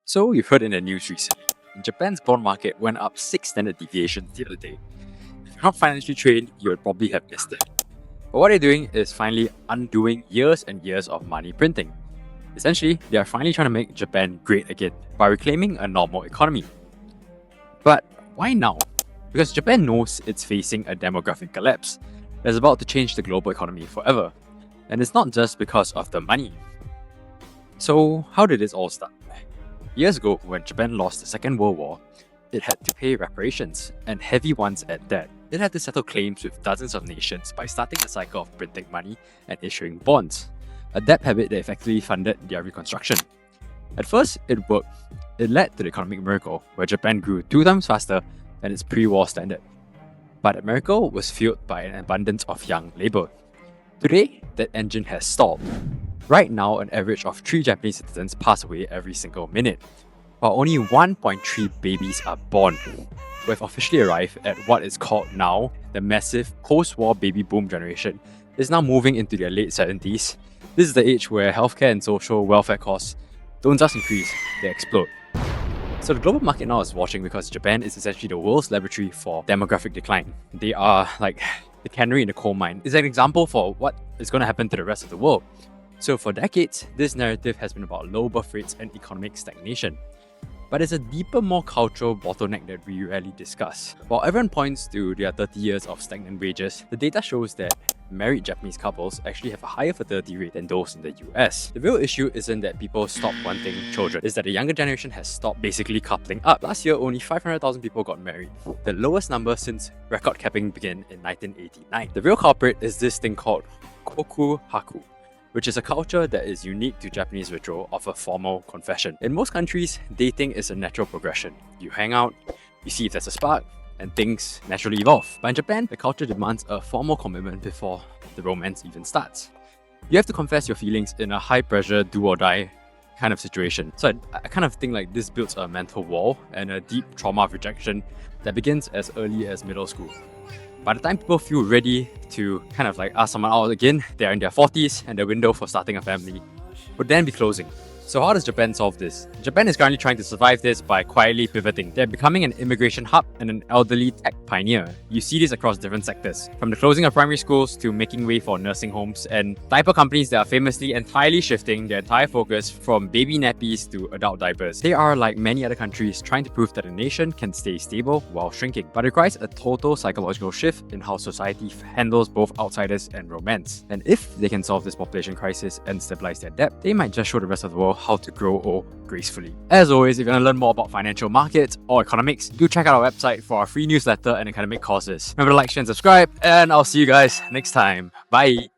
So you've heard in the news recently, Japan's bond market went up 6 standard deviations the other day. If you're not financially trained, you would probably have missed it. But what they're doing is finally undoing years and years of money printing. Essentially, they are finally trying to make Japan great again by reclaiming a normal economy. But why now? Because Japan knows it's facing a demographic collapse that's about to change the global economy forever. And it's not just because of the money. So how did this all start? Years ago, when Japan lost the Second World War, it had to pay reparations, and heavy ones at that. It had to settle claims with dozens of nations by starting a cycle of printing money and issuing bonds, a debt habit that effectively funded their reconstruction. At first, it worked. It led to the economic miracle, where Japan grew 2 times faster than its pre-war standard. But that miracle was fueled by an abundance of young labour. Today, that engine has stalled. Right now, an average of 3 Japanese citizens pass away every single minute, while only 1.3 babies are born. We have officially arrived at what is called now the massive post-war baby boom generation. Is now moving into their late 70s. This is the age where healthcare and social welfare costs don't just increase, they explode. So the global market now is watching because Japan is essentially the world's laboratory for demographic decline. They are like the canary in the coal mine. It's an example for what is going to happen to the rest of the world. So for decades, this narrative has been about low birth rates and economic stagnation. But there's a deeper, more cultural bottleneck that we rarely discuss. While everyone points to their 30 years of stagnant wages, the data shows that married Japanese couples actually have a higher fertility rate than those in the US. The real issue isn't that people stop wanting children, it's that the younger generation has stopped basically coupling up. Last year, only 500,000 people got married, the lowest number since record capping began in 1989. The real culprit is this thing called koku haku, which is a culture that is unique to Japanese ritual of a formal confession. In most countries, dating is a natural progression. You hang out, you see if there's a spark, and things naturally evolve. But in Japan, the culture demands a formal commitment before the romance even starts. You have to confess your feelings in a high-pressure do-or-die kind of situation. So I kind of think like this builds a mental wall and a deep trauma of rejection that begins as early as middle school. By the time people feel ready to kind of like ask someone out again, they're in their 40s and the window for starting a family would then be closing. So how does Japan solve this? Japan is currently trying to survive this by quietly pivoting. They're becoming an immigration hub and an elderly tech pioneer. You see this across different sectors, from the closing of primary schools to making way for nursing homes and diaper companies that are famously entirely shifting their entire focus from baby nappies to adult diapers. They are, like many other countries, trying to prove that a nation can stay stable while shrinking, but it requires a total psychological shift in how society handles both outsiders and romance. And if they can solve this population crisis and stabilize their debt, they might just show the rest of the world how to grow old gracefully. As always, if you want to learn more about financial markets or economics, do check out our website for our free newsletter and academic courses. Remember to like, share, and subscribe, and I'll see you guys next time. Bye!